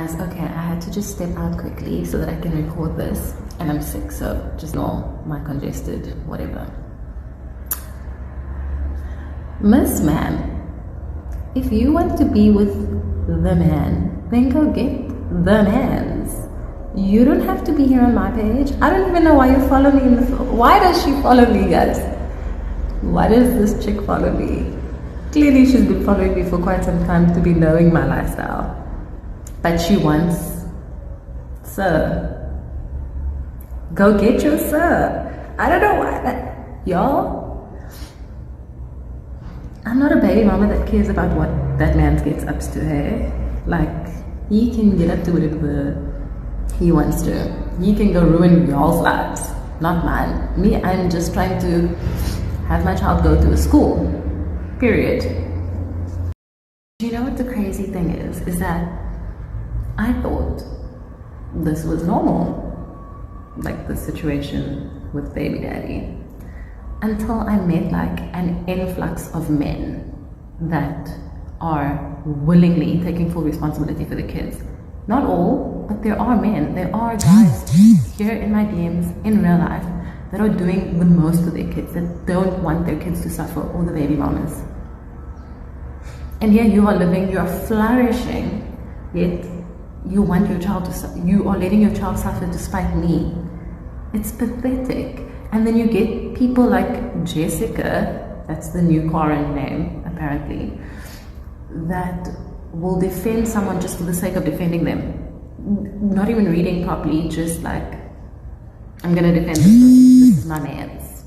As okay, I had to just step out quickly so that I can record this, and I'm sick, so just know my congested whatever. Miss Ma'am, if you want to be with the man, then go get the man's. You don't have to be here on my page. I don't even know why you follow me why does she follow me, guys? Why does this chick follow me? Clearly she's been following me for quite some time to be knowing my lifestyle. But she wants sir. Go get your sir. I don't know why that, y'all. I'm not a baby mama that cares about what that man gets up to, hey? Like, he can get up to whatever he wants to. He can go ruin y'all's lives, not mine. Me, I'm just trying to have my child go to a school, period. You know what the crazy thing is that I thought this was normal, like the situation with baby daddy, until I met like an influx of men that are willingly taking full responsibility for the kids. Not all, but there are men, there are guys here in my DMs in real life that are doing the most for their kids, that don't want their kids to suffer, or the baby mamas. And here you are living, you are flourishing, yet you want your child to suffer. You are letting your child suffer despite me. It's pathetic. And then you get people like Jessica, that's the new Karen name apparently, that will defend someone just for the sake of defending them. Not even reading properly, just like, I'm gonna defend this person. This is my man's.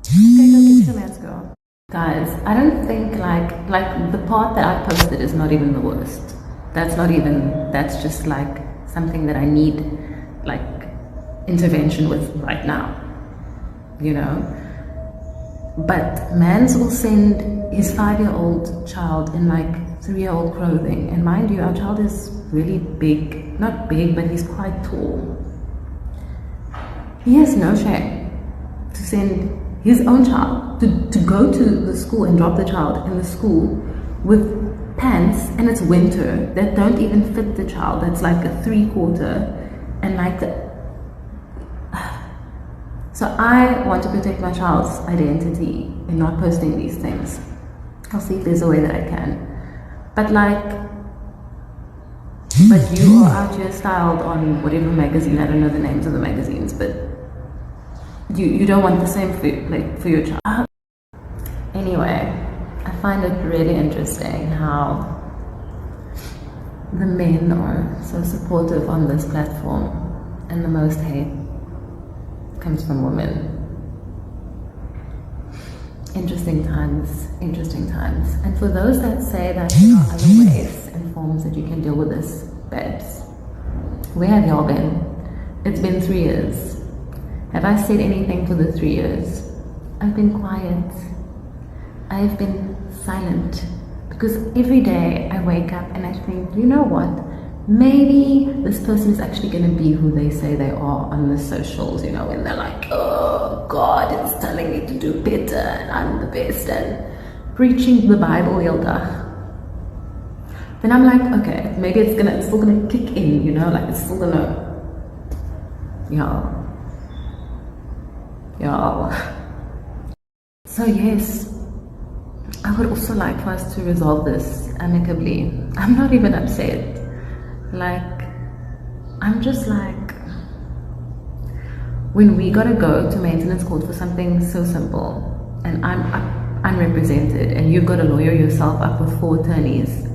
Okay, go get your man's, girl. Guys, I don't think like the part that I posted is not even the worst. That's just like something that I need like intervention with right now, you know. But mans will send his 5-year-old child in like 3-year-old clothing, and mind you, our child is really big, not big, but he's quite tall. He has no shame to send his own child to go to the school and drop the child in the school with pants, and it's winter, that don't even fit the child. That's like a 3/4, and like so I want to protect my child's identity in not posting these things. I'll see if there's a way that I can. But you are out here styled on whatever magazine, I don't know the names of the magazines, but you don't want the same for your child. Anyway, I find it really interesting how the men are so supportive on this platform, and the most hate comes from women. Interesting times. And for those that say that there are other ways and forms that you can deal with this, babes, where have y'all been? It's been 3 years. Have I said anything for the 3 years? I've been quiet. I've been silent, because every day I wake up and I think, you know what, maybe this person is actually going to be who they say they are on the socials, you know, when they're like, oh, God is telling me to do better and I'm the best and preaching the Bible, Yelda. Then I'm like, okay, maybe it's still gonna kick in, you know, like it's still gonna, y'all. So yes, I would also like for us to resolve this amicably. I'm not even upset. Like, I'm just like, when we gotta go to maintenance court for something so simple, and I'm unrepresented, and you've got to lawyer yourself up with 4 attorneys.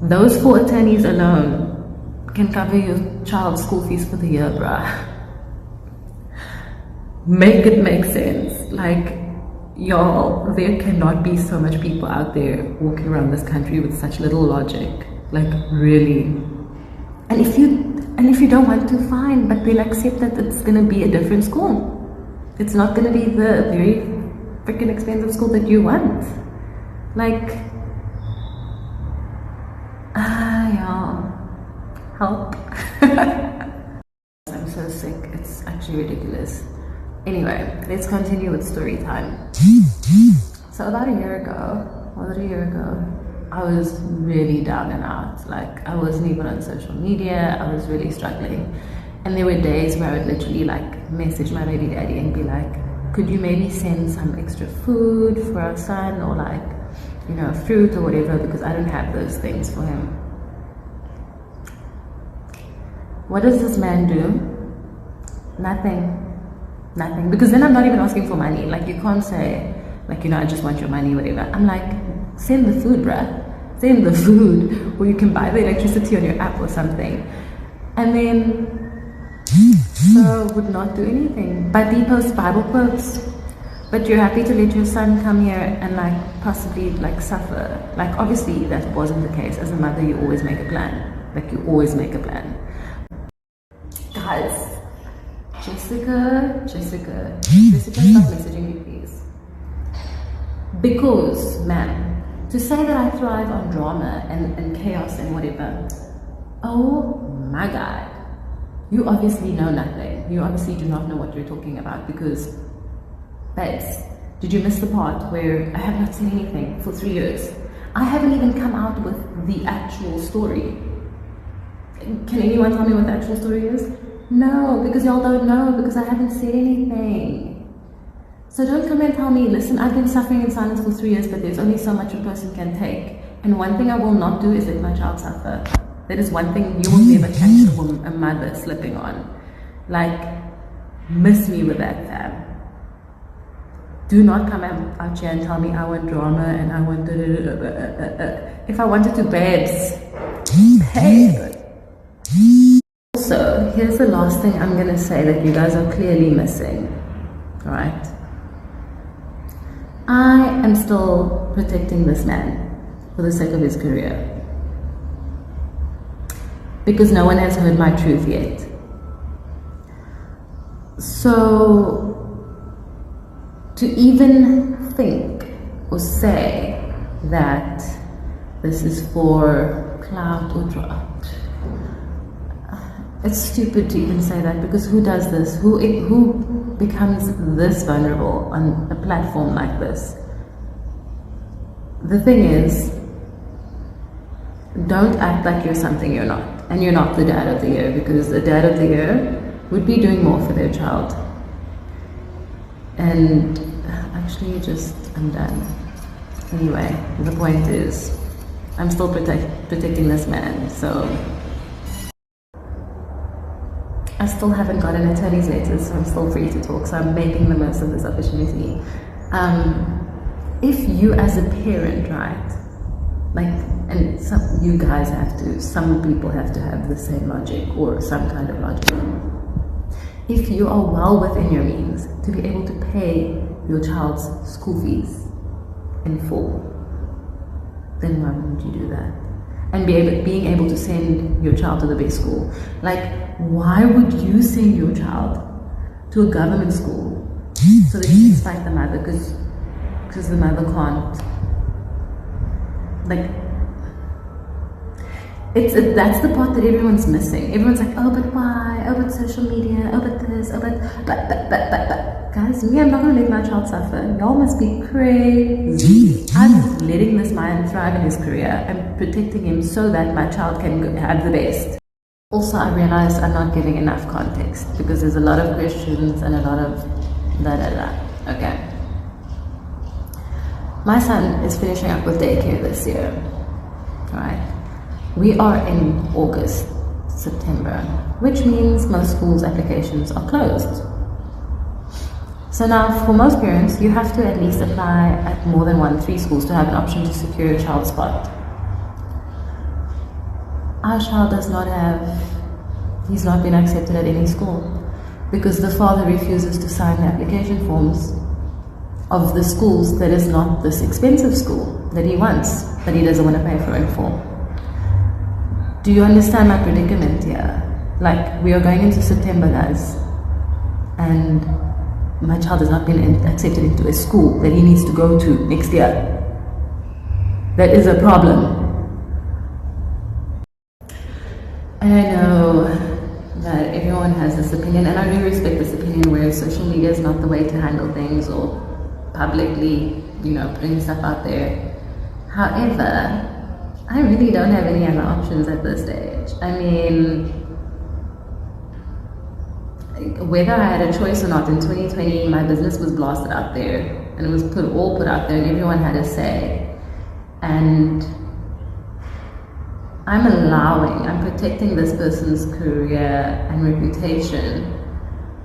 Those 4 attorneys alone can cover your child's school fees for the year, bruh. Make it make sense. Like, y'all, there cannot be so much people out there walking around this country with such little logic. Like, really. And if you don't want to, fine, but then accept that it's gonna be a different school. It's not gonna be the very freaking expensive school that you want. Like, y'all, help. I'm so sick, it's actually ridiculous. Anyway, let's continue with story time. So about a year ago, I was really down and out. Like, I wasn't even on social media. I was really struggling. And there were days where I would literally like message my baby daddy and be like, could you maybe send some extra food for our son, or like, you know, fruit or whatever, because I don't have those things for him. What does this man do? Nothing. Nothing. Because then I'm not even asking for money. Like, you can't say, like, you know, I just want your money, whatever. I'm like, send the food, bruh. Send the food. Or you can buy the electricity on your app or something. And then, so would not do anything. But he posts Bible quotes. But you're happy to let your son come here and like possibly like suffer. Like, obviously that wasn't the case. As a mother, you always make a plan. Like, you always make a plan. Guys, Jessica, stop messaging me, please. Because, ma'am, to say that I thrive on drama and chaos and whatever, oh my God, you obviously know nothing. You obviously do not know what you're talking about, because, babes, did you miss the part where I have not seen anything for 3 years? I haven't even come out with the actual story. Can anyone tell me what the actual story is? No, because y'all don't know, because I haven't said anything. So don't come and tell me, listen, I've been suffering in silence for 3 years, but there's only so much a person can take. And one thing I will not do is let my child suffer. That is one thing you will never catch a mother slipping on. Like, miss me with that, fam. Do not come out here and tell me I want drama and I want if I wanted to, babes, pay. Also, here's the last thing I'm going to say that you guys are clearly missing, right? I am still protecting this man for the sake of his career, because no one has heard my truth yet. So, to even think or say that this is for clout or drought, it's stupid to even say that, because who does this? Who becomes this vulnerable on a platform like this? The thing is, don't act like you're something you're not. And you're not the dad of the year, because the dad of the year would be doing more for their child. And actually, I'm done. Anyway, the point is, I'm still protecting this man, so I still haven't got an attorney's letter, so I'm still free to talk, so I'm making the most of this opportunity. If you as a parent, right, like, and you guys have to, some people have to have the same logic or some kind of logic. If you are well within your means to be able to pay your child's school fees in full, then why wouldn't you do that? And being able to send your child to the best school. Like, why would you send your child to a government school so that you can spite the mother because the mother can't? Like, that's the part that everyone's missing. Everyone's like, oh, but why? Oh, but social media. Oh, but this. Oh, but. Guys, I'm not gonna let my child suffer. Y'all must be crazy. I'm letting this man thrive in his career. I'm protecting him so that my child can have the best. Also, I realized I'm not giving enough context, because there's a lot of questions and a lot of Okay. My son is finishing up with daycare this year, right? We are in August, September, which means most schools' applications are closed. So now, for most parents, you have to at least apply at more than 3 schools to have an option to secure a child's spot. Our child does not have, he's not been accepted at any school, because the father refuses to sign the application forms of the schools that is not this expensive school that he wants, that he doesn't want to pay for it for. Do you understand my predicament here? Like, we are going into September, guys, and my child has not been accepted into a school that he needs to go to next year. That is a problem. And I know that everyone has this opinion, and I do respect this opinion, where social media is not the way to handle things, or publicly, putting stuff out there. However, I really don't have any other options at this stage. I mean, whether I had a choice or not, in 2020, my business was blasted out there, and it was all put out there, and everyone had a say. And I'm protecting this person's career and reputation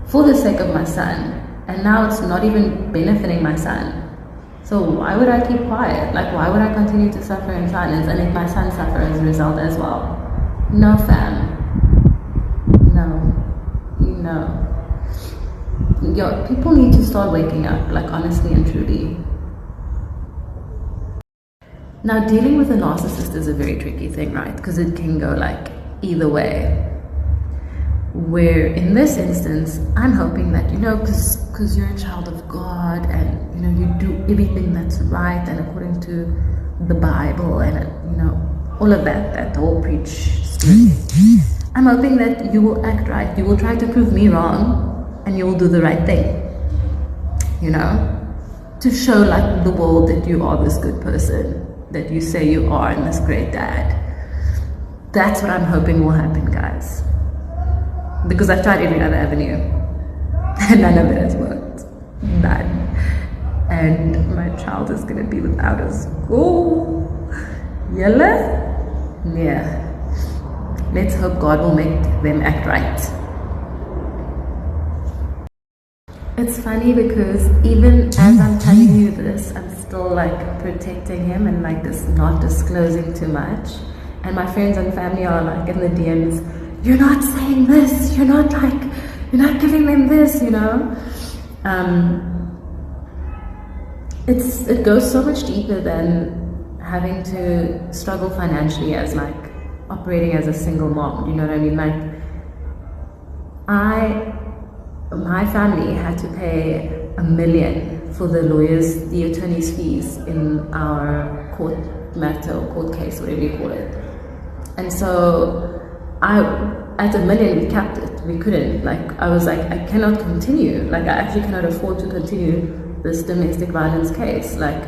for the sake of my son. And now it's not even benefiting my son. So why would I keep quiet? Like, why would I continue to suffer in silence and let my son suffer as a result as well? No, fam. No. Yo, people need to start waking up, like, honestly and truly. Now, dealing with a narcissist is a very tricky thing, right? Because it can go like either way. Where in this instance, I'm hoping that, because you're a child of God, and you do everything that's right and according to the Bible, and all of that whole preach story. I'm hoping that you will act right. You will try to prove me wrong, and you will do the right thing. To show like the world that you are this good person that you say you are, and this great dad. That's what I'm hoping will happen, guys. Because I've tried every other avenue and none of it has worked. None. And my child is gonna be without a school. Yeah. Let's hope God will make them act right. It's funny because even as I'm telling you this, I'm still like protecting him and like this, not disclosing too much. And my friends and family are like in the DMs, you're not saying this, you're not giving them this, It goes so much deeper than having to struggle financially as like operating as a single mom, you know what I mean? Like, my family had to pay $1 million for the attorney's fees in our court matter or court case, whatever you call it. And so at $1 million, we capped it. We couldn't. Like, I was like, I cannot continue. Like, I actually cannot afford to continue this domestic violence case. Like,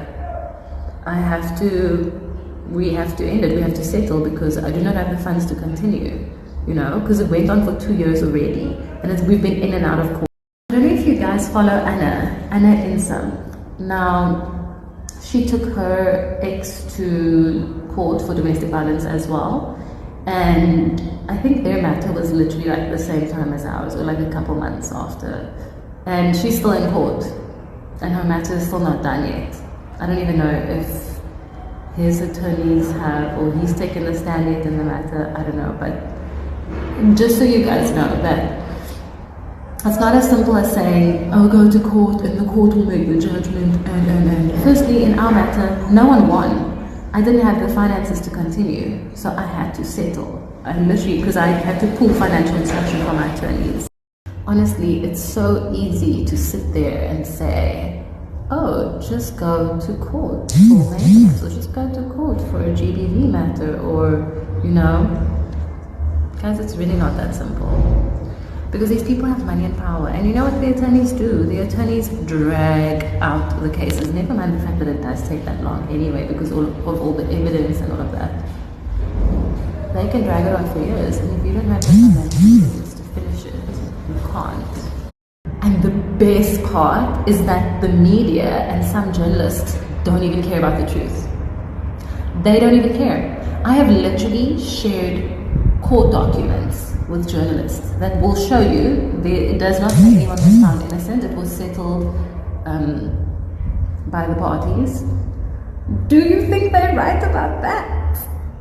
we have to end it. We have to settle because I do not have the funds to continue, because it went on for 2 years already. And we've been in and out of court. I don't know if you guys follow Anna Insam. Now, she took her ex to court for domestic violence as well. And I think their matter was literally like the same time as ours, or like a couple months after. And she's still in court, and her matter is still not done yet. I don't even know if his attorneys have, or he's taken the stand yet in the matter. I don't know, but just so you guys know that it's not as simple as saying, oh, go to court and the court will make the judgment and. Firstly, in our matter, no one won. I didn't have the finances to continue, so I had to settle. I literally, because I had to pull financial instruction from my attorneys. Honestly, it's so easy to sit there and say, oh, just go to court for maintenance, or just go to court for a GBV matter, or, guys, it's really not that simple. Because these people have money and power, and you know what the attorneys do? The attorneys drag out the cases, never mind the fact that it does take that long anyway, because of all the evidence and all of that. They can drag it on for years, and if you don't have the financial means to finish it, you can't. And the best part is that the media and some journalists don't even care about the truth. They don't even care. I have literally shared court documents with journalists that will show you it does not say anyone was found innocent. It was settled by the parties. Do you think they're right about that?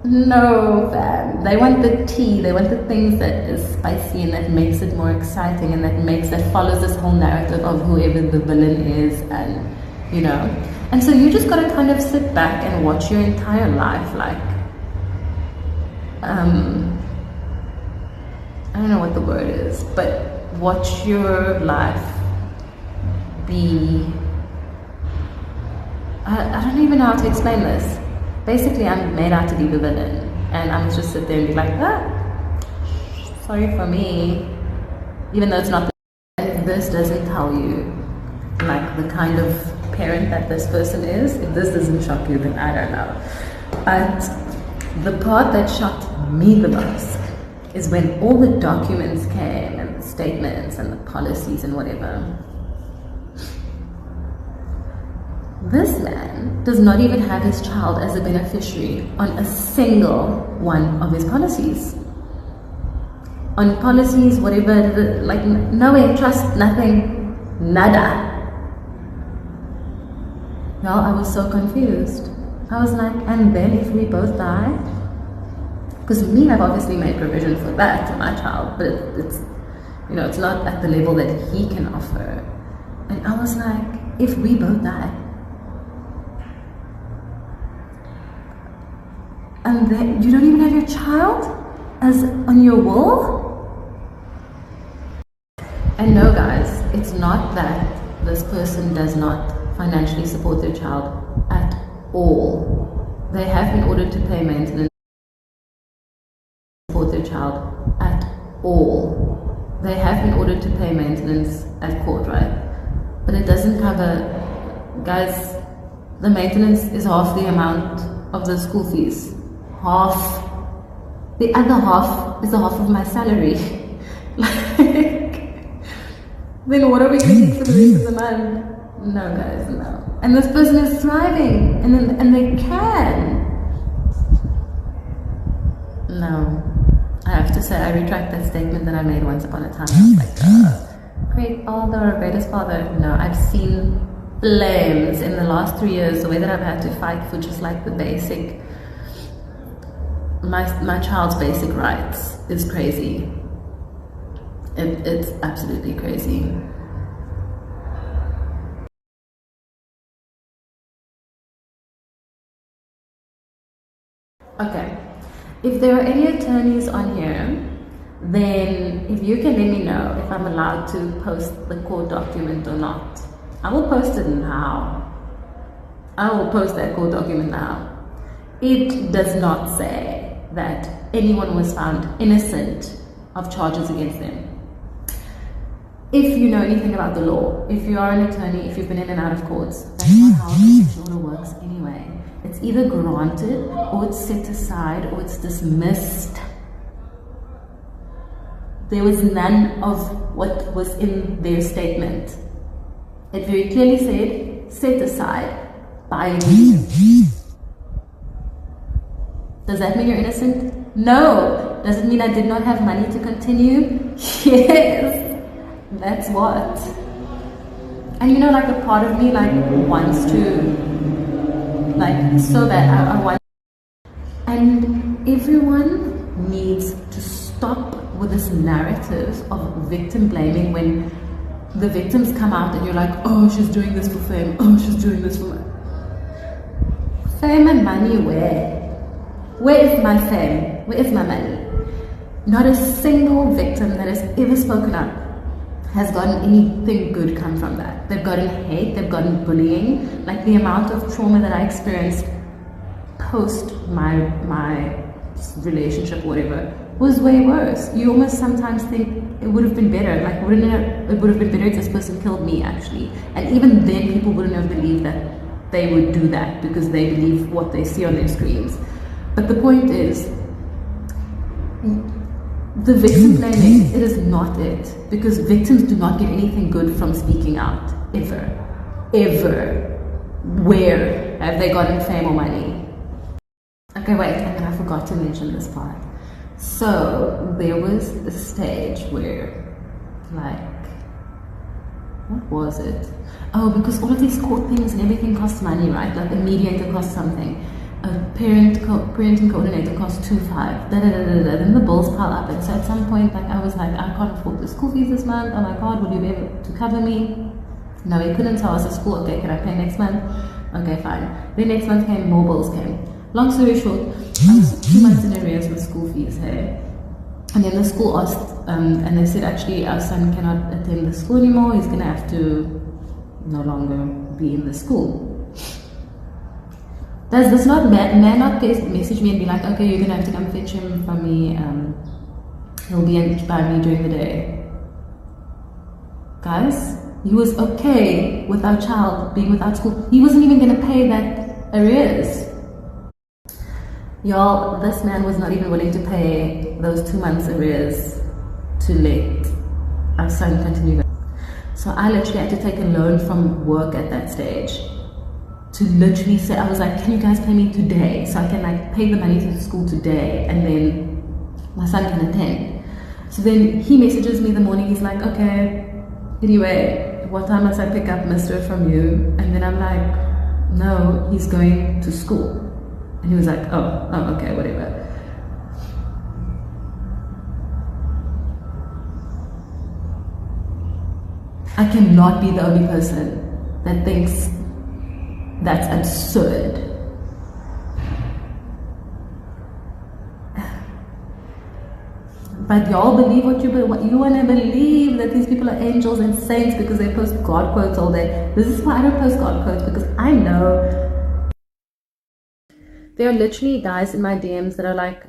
No, fam. They want the tea. They want the things that is spicy and that makes it more exciting and that follows this whole narrative of whoever the villain is, and And so you just got to kind of sit back and watch your entire life, like I don't know what the word is, but watch your life be, I don't even know how to explain this. Basically, I'm made out to be the villain, and I'm just sit there and be like, sorry for me, even though it's not. If this doesn't tell you, like, the kind of parent that this person is, if this doesn't shock you, then I don't know. But The part that shocked me the most is when all the documents came and the statements and the policies and whatever. This man does not even have his child as a beneficiary on a single one of his policies. On policies, whatever, like nowhere, trust, nothing, nada. Y'all, I was so confused. I was like, and then if we both die? Because me, I've obviously made provision for that for my child, but it's, you know, it's not at the level that he can offer. And I was like, if we both die, and then you don't even have your child as on your will? And no, guys, it's not that this person does not financially support their child at all. They have been ordered to pay maintenance, support their child at all. They have been ordered to pay maintenance at court, right? But it doesn't cover, guys, the maintenance is half the amount of the school fees. Half. The other half is the half of my salary. Like, then what are we going to eat for the rest of the month? No, guys, no. And this person is thriving, and they can. No, I have to say, I retract that statement that I made once upon a time. I was like, great father, greatest father. No, I've seen flames in the last 3 years. The way that I've had to fight for just like the basic, my child's basic rights is crazy. It's absolutely crazy. Okay, if there are any attorneys on here, then if you can let me know if I'm allowed to post the court document or not. I will post it now. I will post that court document now. It does not say that anyone was found innocent of charges against them. If you know anything about the law, if you are an attorney, if you've been in and out of courts, that's not how a protection order works anyway. It's either granted, or it's set aside, or it's dismissed. There was none of what was in their statement. It very clearly said, set aside by agreement. Does that mean you're innocent? No. Does it mean I did not have money to continue? Yes. That's what. And you know, like a part of me like wants to, like so bad, I want. And everyone needs to stop with this narrative of victim blaming when the victims come out and you're like, oh, she's doing this for fame, oh, she's doing this for money. Fame and money, where? Where is my fame? Where is my money? Not a single victim that has ever spoken up has gotten anything good come from that. They've gotten hate, they've gotten bullying. Like the amount of trauma that I experienced post my relationship, whatever, was way worse. You almost sometimes think it would have been better. Like, it would have been better if this person killed me, actually. And even then, people wouldn't have believed that they would do that because they believe what they see on their screens. But the point is, the victim blaming, it is not it. Because victims do not get anything good from speaking out, ever. Ever. Where have they gotten fame or money? Okay, wait, and I forgot to mention this part. So, there was a stage where, like, what was it? Oh, because all of these court things and everything costs money, right? Like, a mediator costs something. A parenting coordinator costs 2,500. Then the bills pile up, and so at some point, like, I was like, I can't afford the school fees this month. Oh my God, will you be able to cover me? No, he couldn't. So I was at school. Okay, can I pay next month? Okay, fine. Then next month came, more bills came. Long story short, I was 2 months in arrears with school fees. Hey, and then the school asked, and they said, actually, our son cannot attend the school anymore. He's gonna have to no longer be in the school. Does this not man not message me and be like, okay, you're gonna have to come fetch him from me, he'll be by me during the day? Guys, he was okay with our child being without school. He wasn't even gonna pay that arrears. Y'all, this man was not even willing to pay those 2 months arrears to let our son continue. So I literally had to take a loan from work at that stage to literally say, I was like, can you guys pay me today so I can like pay the money to the school today and then my son can attend. So then he messages me the morning, he's like, okay, anyway, what time must I pick up Mr. from you? And then I'm like, no, he's going to school. And he was like, oh, okay, whatever. I cannot be the only person that thinks that's absurd. But y'all believe what you want to believe, that these people are angels and saints because they post God quotes all day. This is why I don't post God quotes, because I know there are literally guys in my DMs that are like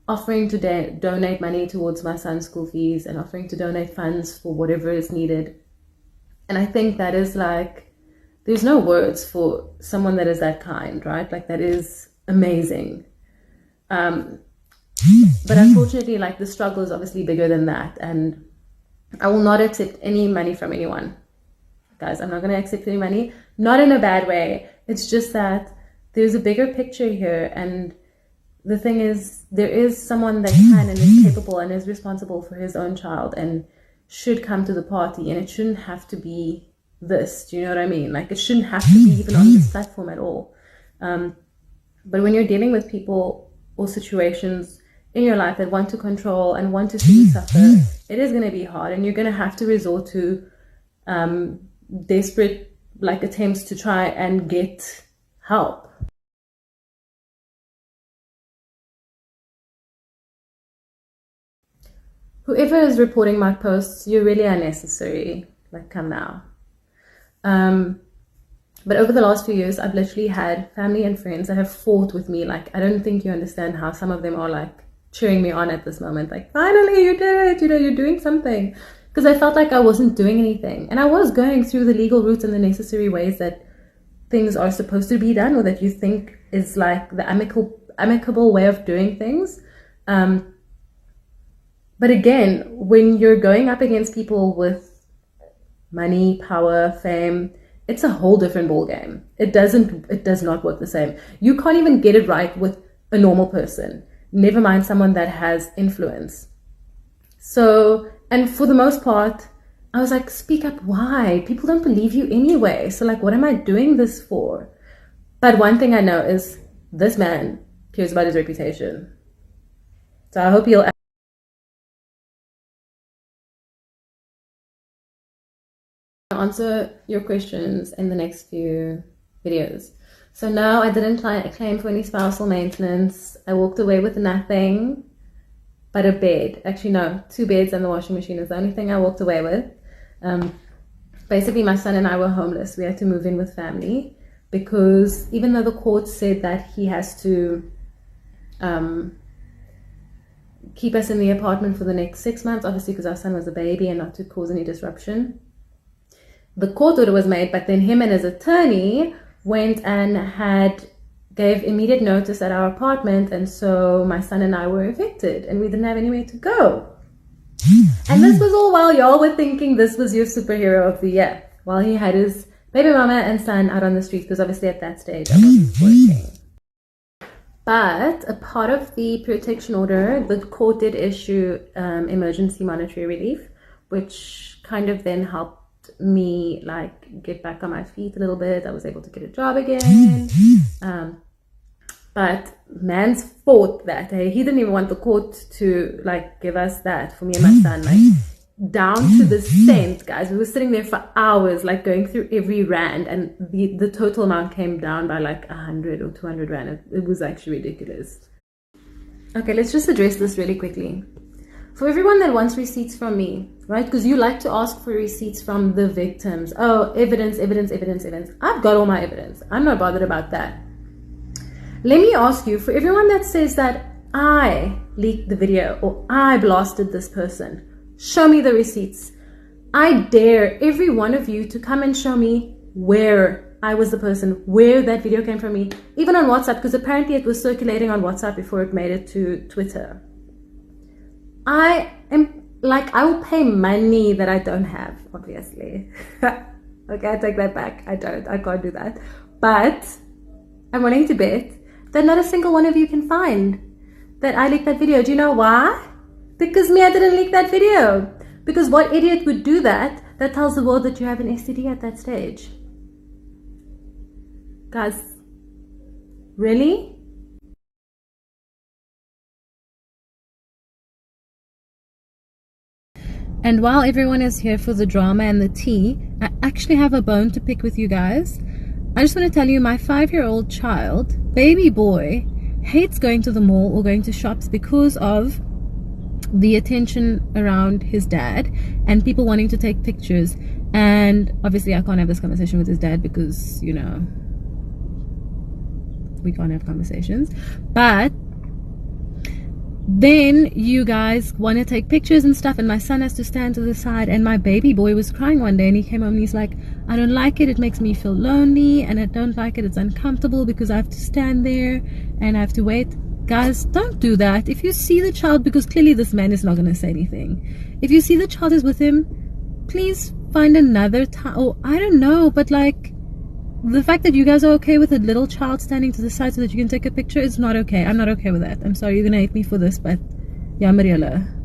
offering to donate money towards my son's school fees and offering to donate funds for whatever is needed. And I think that is like, there's no words for someone that is that kind, right? Like, that is amazing. But unfortunately, like, the struggle is obviously bigger than that. And I will not accept any money from anyone. Guys, I'm not going to accept any money. Not in a bad way. It's just that there's a bigger picture here. And the thing is, there is someone that can and is capable and is responsible for his own child and should come to the party. And it shouldn't have to be this. Do you know what I mean? Like, it shouldn't have to be even on this platform at all. But when you're dealing with people or situations in your life that want to control and want to see you suffer, it is going to be hard, and you're going to have to resort to desperate like attempts to try and get help. Whoever is reporting my posts, you're really unnecessary. Like, come now. But over the last few years, I've literally had family and friends that have fought with me. Like, I don't think you understand how some of them are like cheering me on at this moment. Like, finally, you did it. You know, you're doing something. Because I felt like I wasn't doing anything. And I was going through the legal routes and the necessary ways that things are supposed to be done, or that you think is like the amicable way of doing things. But again, when you're going up against people with money, power, fame, it's a whole different ball game. It does not work the same. You can't even get it right with a normal person. Never mind someone that has influence. So, and for the most part, I was like, speak up. Why? People don't believe you anyway. So like, what am I doing this for? But one thing I know is this man cares about his reputation. So I hope he'll answer your questions in the next few videos. So no, I didn't claim for any spousal maintenance. I walked away with nothing but a bed. Actually, no, 2 beds and the washing machine is the only thing I walked away with. Basically, my son and I were homeless. We had to move in with family because even though the court said that he has to keep us in the apartment for the next 6 months, obviously because our son was a baby and not to cause any disruption, the court order was made, but then him and his attorney went and gave immediate notice at our apartment, and so my son and I were evicted, and we didn't have anywhere to go. And this was all while y'all were thinking this was your superhero of the year, while he had his baby mama and son out on the streets, because obviously at that stage I wasn't working. But a part of the protection order, the court did issue emergency monetary relief, which kind of then helped me like get back on my feet a little bit. I was able to get a job again. But man's fought that. Hey, he didn't even want the court to like give us that for me and my son, like down to the cent, guys. We were sitting there for hours, like going through every rand, and the total amount came down by like 100 or 200 rand. It was actually ridiculous. Okay, let's just address this really quickly. For everyone that wants receipts from me, right? Because you like to ask for receipts from the victims. Oh, evidence. I've got all my evidence. I'm not bothered about that. Let me ask you, for everyone that says that I leaked the video or I blasted this person, show me the receipts. I dare every one of you to come and show me where I was the person, where that video came from me, even on WhatsApp, because apparently it was circulating on WhatsApp before it made it to Twitter. I am like, I will pay money that I don't have, obviously. Okay, I take that back. I can't do that. But I'm willing to bet that not a single one of you can find that I leaked that video. Do you know why? Because I didn't leak that video. Because what idiot would do that tells the world that you have an STD at that stage? Guys, really? And while everyone is here for the drama and the tea, I actually have a bone to pick with you guys. I just want to tell you, my 5-year-old child, baby boy, hates going to the mall or going to shops because of the attention around his dad and people wanting to take pictures. And obviously I can't have this conversation with his dad because, you know, we can't have conversations. But then you guys want to take pictures and stuff, and my son has to stand to the side, and my baby boy was crying one day, and he came home and he's like, I don't like it, it makes me feel lonely, and I don't like it, it's uncomfortable because I have to stand there and I have to wait. Guys, don't do that. If you see the child, because clearly this man is not going to say anything, if you see the child is with him, please find another time. Oh, I don't know, but like, the fact that you guys are okay with a little child standing to the side so that you can take a picture is not okay. I'm not okay with that. I'm sorry, you're gonna hate me for this, but yeah, Mariela.